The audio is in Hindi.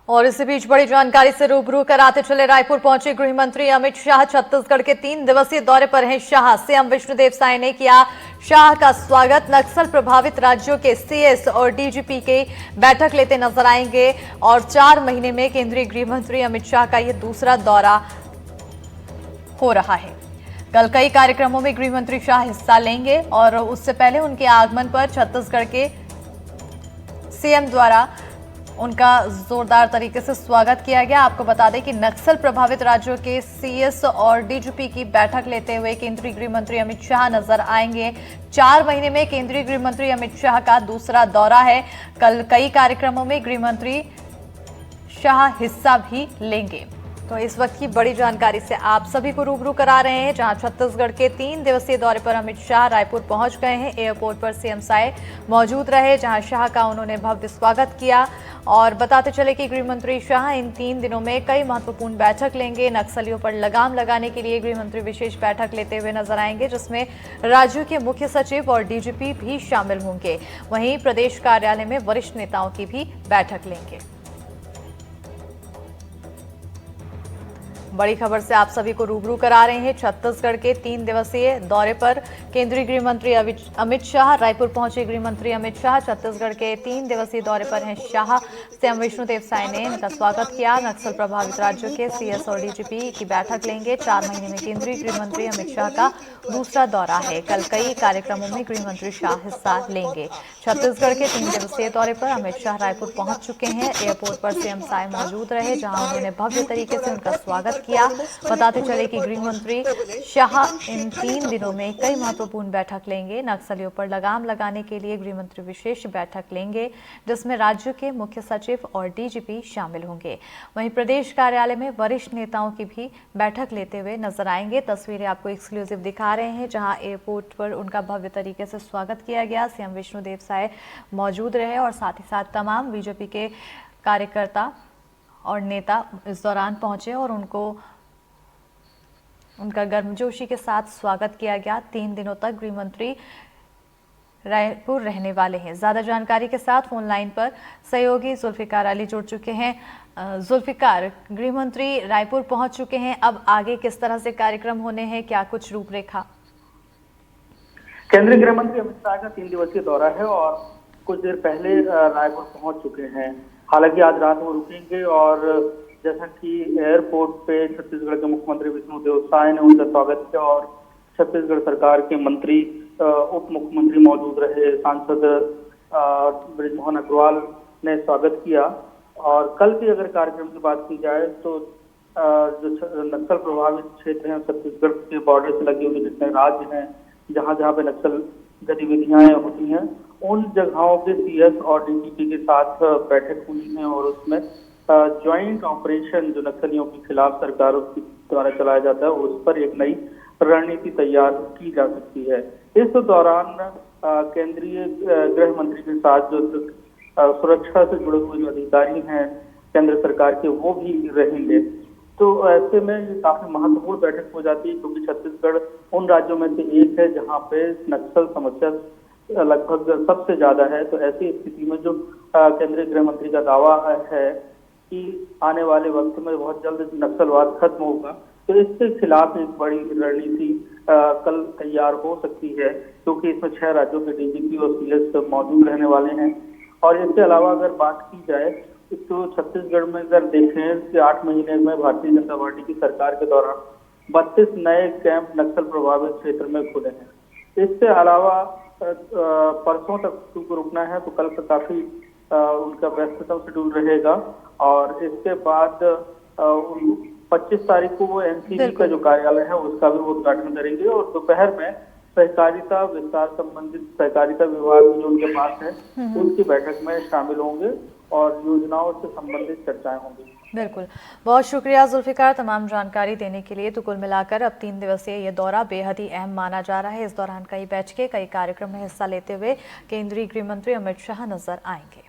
और इसी बीच बड़ी जानकारी से रूबरू कराते चले रायपुर पहुंचे गृह मंत्री अमित शाह। छत्तीसगढ़ के 3 दिवसीय दौरे पर हैं शाह। सीएम विष्णुदेव साय ने किया शाह का स्वागत। नक्सल प्रभावित राज्यों के सीएस और डीजीपी के बैठक लेते नजर आएंगे और 4 महीने में केंद्रीय गृह मंत्री अमित शाह का यह दूसरा दौरा हो रहा है। कल कई कार्यक्रमों में गृह मंत्री शाह हिस्सा लेंगे और उससे पहले उनके आगमन पर छत्तीसगढ़ के सीएम द्वारा उनका जोरदार तरीके से स्वागत किया गया। आपको बता दें कि नक्सल प्रभावित राज्यों के सीएस और डीजीपी की बैठक लेते हुए केंद्रीय गृह मंत्री अमित शाह नजर आएंगे। 4 महीने में केंद्रीय गृह मंत्री अमित शाह का दूसरा दौरा है। कल कई कार्यक्रमों में गृह मंत्री शाह हिस्सा भी लेंगे। तो इस वक्त की बड़ी जानकारी से आप सभी को रूबरू करा रहे हैं, जहां छत्तीसगढ़ के 3 दिवसीय दौरे पर अमित शाह रायपुर पहुंच गए हैं। एयरपोर्ट पर सीएम साय मौजूद रहे, जहां शाह का उन्होंने भव्य स्वागत किया। और बताते चले कि गृह मंत्री शाह इन 3 दिनों में कई महत्वपूर्ण बैठक लेंगे। नक्सलियों पर लगाम लगाने के लिए गृह मंत्री विशेष बैठक लेते हुए नजर आएंगे, जिसमें राज्यों के मुख्य सचिव और डीजीपी भी शामिल होंगे। वहीं प्रदेश कार्यालय में वरिष्ठ नेताओं की भी बैठक लेंगे। बड़ी खबर से आप सभी को रूबरू करा रहे हैं। छत्तीसगढ़ के 3 दिवसीय दौरे पर केंद्रीय गृह मंत्री अमित शाह रायपुर पहुंचे। गृह मंत्री अमित शाह छत्तीसगढ़ के 3 दिवसीय दौरे पर हैं शाह। सीएम विष्णुदेव साय ने इनका स्वागत किया। नक्सल प्रभावित राज्यों के सीएस और डीजीपी की बैठक लेंगे। 4 महीने में केंद्रीय गृह मंत्री अमित शाह का दूसरा दौरा है। कल कई कार्यक्रमों में गृह मंत्री शाह हिस्सा लेंगे। छत्तीसगढ़ के 3 दिवसीय दौरे पर अमित शाह रायपुर पहुंच चुके हैं। एयरपोर्ट पर सीएम साय मौजूद रहे, जहां उन्होंने भव्य तरीके से उनका स्वागत किया। बताते चले कि गृह मंत्री शाह इन 3 दिनों में कई महत्वपूर्ण बैठक लेंगे। नक्सलियों पर लगाम लगाने के लिए गृह मंत्री विशेष बैठक लेंगे, जिसमें राज्यों के मुख्य सचिव और डीजीपी शामिल होंगे। वहीं प्रदेश कार्यालय में वरिष्ठ नेताओं की भी बैठक लेते हुए नजर आएंगे। तस्वीरें आपको एक्सक्लूसिव दिखा रहे हैं, जहां एयरपोर्ट पर उनका भव्य तरीके से स्वागत किया गया। सीएम विष्णुदेव साय मौजूद रहे और साथ ही साथ तमाम बीजेपी के कार्यकर्ता और नेता इस दौरान पहुंचे और उनका गर्मजोशी के साथ स्वागत किया गया। 3 दिनों तक गृह मंत्री रायपुर रहने वाले हैं। ज्यादा जानकारी के साथ फोन लाइन पर सहयोगी जुल्फिकार अली जुड़ चुके हैं। जुल्फिकार, गृह मंत्री रायपुर पहुंच चुके हैं, अब आगे किस तरह से कार्यक्रम होने हैं, क्या कुछ रूपरेखा? केंद्रीय गृह मंत्री अमित शाह का 3 दिवसीय दौरा है और कुछ देर पहले रायपुर पहुंच चुके हैं। हालांकि आज रात वो रुकेंगे और जैसा कि एयरपोर्ट पे छत्तीसगढ़ के मुख्यमंत्री विष्णुदेव साय ने उनका स्वागत किया और छत्तीसगढ़ सरकार के मंत्री उप मुख्यमंत्री मौजूद रहे, सांसद बृजमोहन अग्रवाल ने स्वागत किया। और कल की अगर कार्यक्रम की बात की जाए तो जो नक्सल प्रभावित क्षेत्र हैं छत्तीसगढ़ के बॉर्डर से लगे हुए जितने राज्य हैं, जहाँ जहाँ पे नक्सल गतिविधियां होती हैं, उन जगहों के सीएस और डीजीपी के साथ बैठक हुई है और उसमें ज्वाइंट ऑपरेशन जो नक्सलियों के खिलाफ सरकारों के द्वारा चलाया जाता है, उस पर एक नई रणनीति तैयार की जा सकती है। इस दौरान केंद्रीय गृह मंत्री के साथ जो सुरक्षा से जुड़े हुए जो अधिकारी हैं केंद्र सरकार के, वो भी रहेंगे। तो ऐसे में ये काफी महत्वपूर्ण बैठक हो जाती है, क्योंकि छत्तीसगढ़ उन राज्यों में से एक है जहाँ पे नक्सल समस्या लगभग सबसे ज्यादा है। तो ऐसी स्थिति में जो केंद्रीय गृह मंत्री का दावा है कि आने वाले वक्त में बहुत जल्द नक्सलवाद खत्म होगा, तो इसके खिलाफ एक बड़ी रणनीति कल तैयार हो सकती है, क्योंकि इसमें 6 राज्यों के डीजीपी और सीएस मौजूद रहने वाले हैं। और इसके अलावा अगर बात की जाए तो छत्तीसगढ़ में अगर देखें कि 8 महीने में भारतीय जनता पार्टी की सरकार के दौरान 32 नए कैंप नक्सल प्रभावित क्षेत्र में खुले हैं। इसके अलावा परसों तक रुकना है, तो कल का काफी उनका व्यस्ततम शेड्यूल रहेगा और इसके बाद 25 तारीख को वो एनसीबी का जो कार्यालय है उसका भी वो उद्घाटन करेंगे और दोपहर में सहकारिता विस्तार संबंधित सहकारिता विभाग जो उनके पास है उनकी बैठक में शामिल होंगे और योजनाओं से संबंधित चर्चाएं होंगी। बिल्कुल, बहुत शुक्रिया जुल्फिकार तमाम जानकारी देने के लिए। तो कुल मिलाकर अब 3 दिवसीय ये दौरा बेहद ही अहम माना जा रहा है। इस दौरान कई बैठकें, कई कार्यक्रम में हिस्सा लेते हुए केंद्रीय गृह मंत्री अमित शाह नजर आएंगे।